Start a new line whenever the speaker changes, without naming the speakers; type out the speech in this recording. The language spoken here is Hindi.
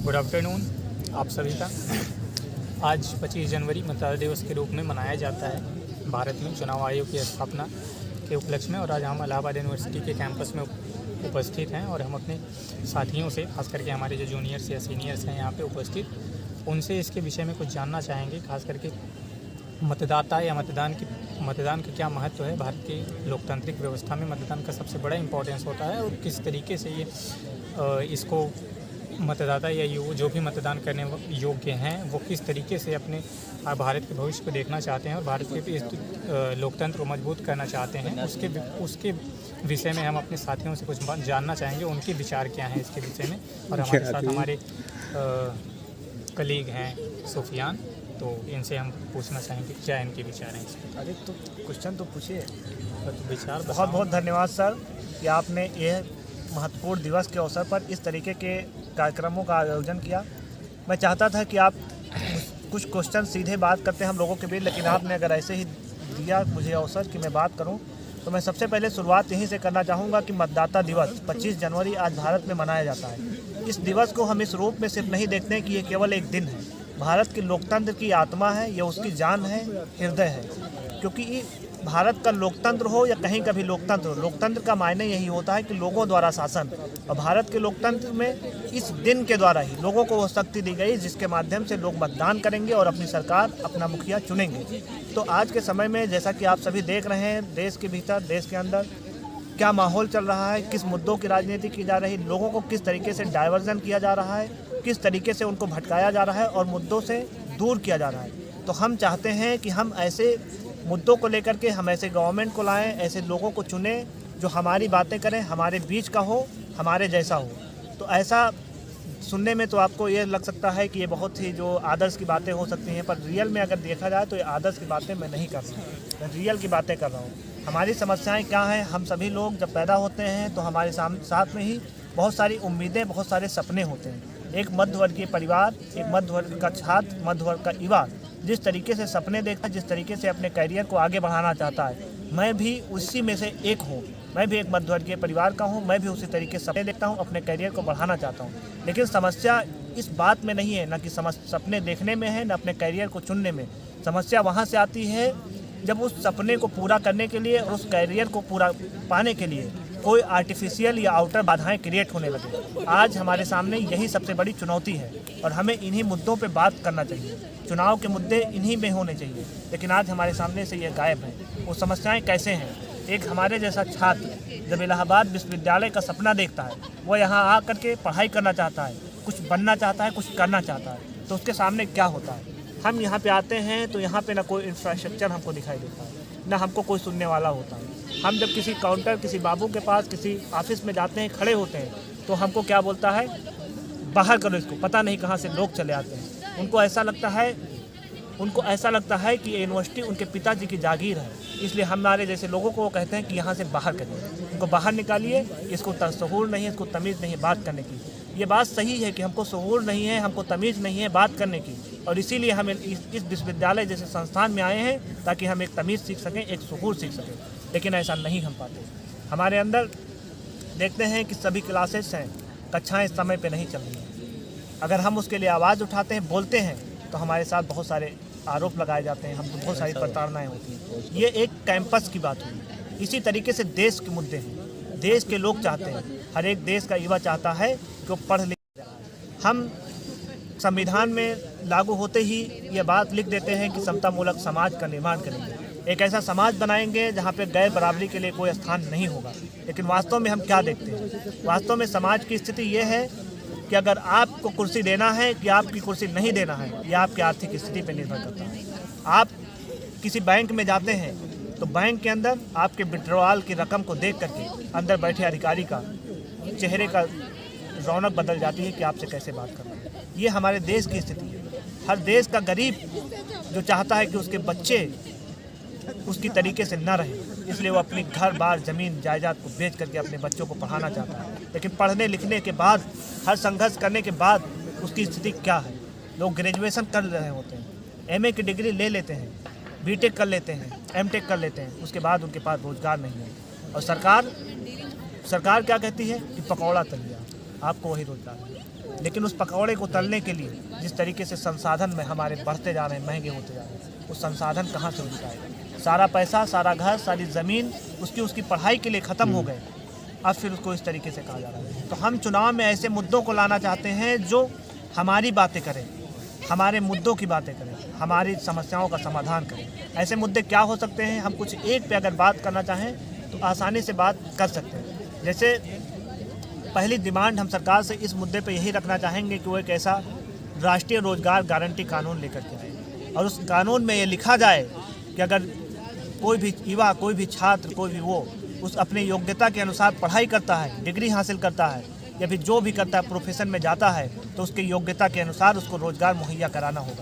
गुड आफ्टरनून आप सभी का। आज 25 जनवरी मतदाता दिवस के रूप में मनाया जाता है भारत में चुनाव आयोग की स्थापना के उपलक्ष्य में। और आज हम इलाहाबाद यूनिवर्सिटी के कैंपस में उपस्थित हैं और हम अपने साथियों से, खास करके हमारे जो जूनियर्स या सीनियर्स हैं यहाँ पे उपस्थित, उनसे इसके विषय में कुछ जानना चाहेंगे। खास करके मतदाता या मतदान का क्या महत्व है भारत की लोकतांत्रिक व्यवस्था में। मतदान का सबसे बड़ा इम्पोर्टेंस होता है और किस तरीके से ये इसको मतदाता या जो भी मतदान करने योग्य हैं वो किस तरीके से अपने भारत के भविष्य को देखना चाहते हैं और भारत के लोकतंत्र को मजबूत करना चाहते हैं, उसके विषय में हम अपने साथियों से कुछ जानना चाहेंगे, उनके विचार क्या हैं इसके विषय में। और हमारे साथ हमारे कलीग हैं सुफियान, तो इनसे हम पूछना चाहेंगे क्या इनके विचार हैं इसमें।
अरे तो क्वेश्चन तो पूछिए।
तो विचार
बहुत बहुत धन्यवाद सर कि आपने यह महत्वपूर्ण दिवस के अवसर पर इस तरीके के कार्यक्रमों का आयोजन किया। मैं चाहता था कि आप कुछ क्वेश्चन सीधे बात करते हैं हम लोगों के बीच, लेकिन आपने अगर ऐसे ही दिया मुझे अवसर कि मैं बात करूं, तो मैं सबसे पहले शुरुआत यहीं से करना चाहूँगा कि मतदाता दिवस 25 जनवरी आज भारत में मनाया जाता है। इस दिवस को हम इस रूप में सिर्फ नहीं देखते हैं कि ये केवल एक दिन है। भारत के लोकतंत्र की आत्मा है, यह उसकी जान है, हृदय है। क्योंकि भारत का लोकतंत्र हो या कहीं का भी लोकतंत्र हो, लोकतंत्र का मायने यही होता है कि लोगों द्वारा शासन। और भारत के लोकतंत्र में इस दिन के द्वारा ही लोगों को वो शक्ति दी गई जिसके माध्यम से लोग मतदान करेंगे और अपनी सरकार, अपना मुखिया चुनेंगे। तो आज के समय में जैसा कि आप सभी देख रहे हैं, देश के भीतर, देश के अंदर क्या माहौल चल रहा है, किस मुद्दों की राजनीति की जा रही है, लोगों को किस तरीके से डाइवर्जन किया जा रहा है, किस तरीके से उनको भटकाया जा रहा है और मुद्दों से दूर किया जा रहा है। तो हम चाहते हैं कि हम ऐसे मुद्दों को लेकर के हम ऐसे गवर्नमेंट को लाएं, ऐसे लोगों को चुनें जो हमारी बातें करें, हमारे बीच का हो, हमारे जैसा हो। तो ऐसा सुनने में तो आपको ये लग सकता है कि ये बहुत ही जो आदर्श की बातें हो सकती हैं, पर रियल में अगर देखा जाए तो ये आदर्श की बातें मैं नहीं कर रहा हूँ, मैं रियल की बातें कर रहा हूँ। हमारी समस्याएं क्या हैं? हम सभी लोग जब पैदा होते हैं तो हमारे साथ में ही बहुत सारी उम्मीदें, बहुत सारे सपने होते हैं। एक मध्यवर्गीय परिवार, एक मध्यवर्ग का छात्र, मध्यवर्ग का युवा जिस तरीके से सपने देखता है, जिस तरीके से अपने करियर को आगे बढ़ाना चाहता है, मैं भी उसी में से एक हूँ। मैं भी एक मध्यवर्गीय परिवार का हूँ, मैं भी उसी तरीके से सपने देखता हूँ, अपने करियर को बढ़ाना चाहता हूँ। लेकिन समस्या इस बात में नहीं है, ना कि सपने देखने में है, ना अपने करियर को चुनने में। समस्या वहाँ से आती है जब उस सपने को पूरा करने के लिए और उस करियर को पूरा पाने के लिए कोई आर्टिफिशियल या आउटर बाधाएं क्रिएट होने लगे। आज हमारे सामने यही सबसे बड़ी चुनौती है और हमें इन्हीं मुद्दों पे बात करना चाहिए। चुनाव के मुद्दे इन्हीं में होने चाहिए, लेकिन आज हमारे सामने से ये गायब है। वो समस्याएं कैसे हैं? एक हमारे जैसा छात्र जब इलाहाबाद विश्वविद्यालय का सपना देखता है, वो यहाँ आ करके पढ़ाई करना चाहता है, कुछ बनना चाहता है, कुछ करना चाहता है, तो उसके सामने क्या होता है? हम यहाँ पे आते हैं तो यहाँ पे ना कोई इंफ्रास्ट्रक्चर हमको दिखाई देता है, ना हमको कोई सुनने वाला होता है। हम जब किसी काउंटर, किसी बाबू के पास, किसी ऑफिस में जाते हैं, खड़े होते हैं, तो हमको क्या बोलता है? बाहर करो इसको। पता नहीं कहाँ से लोग चले आते हैं। उनको ऐसा लगता है कि ये यूनिवर्सिटी उनके पिताजी की जागीर है, इसलिए हमारे जैसे लोगों को वो कहते हैं कि यहाँ से बाहर करिए, उनको बाहर निकालिए, इसको शऊर नहीं है, इसको तमीज़ नहीं है बात करने की। ये बात सही है कि हमको शऊर नहीं है, हमको तमीज़ नहीं है बात करने की, और इसीलिए हम इस विश्वविद्यालय जैसे संस्थान में आए हैं ताकि हम एक तमीज़ सीख सकें, एक शऊर सीख सकें। लेकिन ऐसा नहीं हम पाते। हमारे अंदर देखते हैं कि सभी क्लासेस हैं, कक्षाएँ समय पे नहीं चल रही हैं। अगर हम उसके लिए आवाज़ उठाते हैं, बोलते हैं, तो हमारे साथ बहुत सारे आरोप लगाए जाते हैं, हम बहुत सारी प्रताड़नाएँ होती हैं। ये एक कैंपस की बात हुई। इसी तरीके से देश के मुद्दे हैं। देश के लोग चाहते हैं, हर एक देश का युवा चाहता है कि वो पढ़ लिख। हम संविधान में लागू होते ही ये बात लिख देते हैं कि समतामूलक समाज का निर्माण करेंगे, एक ऐसा समाज बनाएंगे जहाँ पे गैर बराबरी के लिए कोई स्थान नहीं होगा। लेकिन वास्तव में हम क्या देखते हैं? वास्तव में समाज की स्थिति ये है कि अगर आपको कुर्सी देना है कि आपकी कुर्सी नहीं देना है, यह आपकी आर्थिक स्थिति पर निर्भर करता है। आप किसी बैंक में जाते हैं तो बैंक के अंदर आपके विड्रॉल की रकम को देख करके अंदर बैठे अधिकारी का चेहरे का रौनक बदल जाती है कि आपसे कैसे बात करना है। ये हमारे देश की स्थिति है। हर देश का गरीब जो चाहता है कि उसके बच्चे उसकी तरीके से ना रहे, इसलिए वो अपनी घर बार, ज़मीन, जायदाद को बेच करके अपने बच्चों को पढ़ाना चाहता है। लेकिन पढ़ने लिखने के बाद, हर संघर्ष करने के बाद उसकी स्थिति क्या है? लोग ग्रेजुएशन कर रहे होते हैं, एमए की डिग्री ले लेते हैं, बीटेक कर लेते हैं, एमटेक कर लेते हैं, उसके बाद उनके पास रोजगार नहीं है। और सरकार क्या कहती है कि पकौड़ा तलिया, आपको वही रोजगार है। लेकिन उस पकौड़े को तलने के लिए जिस तरीके से संसाधन में हमारे बढ़ते जा रहे हैं, महंगे होते जा रहे हैं, वो संसाधन कहाँ से जुटाएगा? सारा पैसा, सारा घर, सारी ज़मीन उसकी पढ़ाई के लिए ख़त्म हो गए, अब फिर उसको इस तरीके से कहा जा रहा है। तो हम चुनाव में ऐसे मुद्दों को लाना चाहते हैं जो हमारी बातें करें, हमारे मुद्दों की बातें करें, हमारी समस्याओं का समाधान करें। ऐसे मुद्दे क्या हो सकते हैं? हम कुछ एक पे अगर बात करना चाहें तो आसानी से बात कर सकते हैं। जैसे पहली डिमांड हम सरकार से इस मुद्दे पे यही रखना चाहेंगे कि वो एक ऐसा राष्ट्रीय रोजगार गारंटी कानून लेकर के आए और उस कानून में ये लिखा जाए कि अगर कोई भी युवा, कोई भी छात्र, कोई भी वो उस अपनी योग्यता के अनुसार पढ़ाई करता है, डिग्री हासिल करता है या फिर जो भी करता है, प्रोफेशन में जाता है, तो उसकी योग्यता के अनुसार उसको रोजगार मुहैया कराना होगा।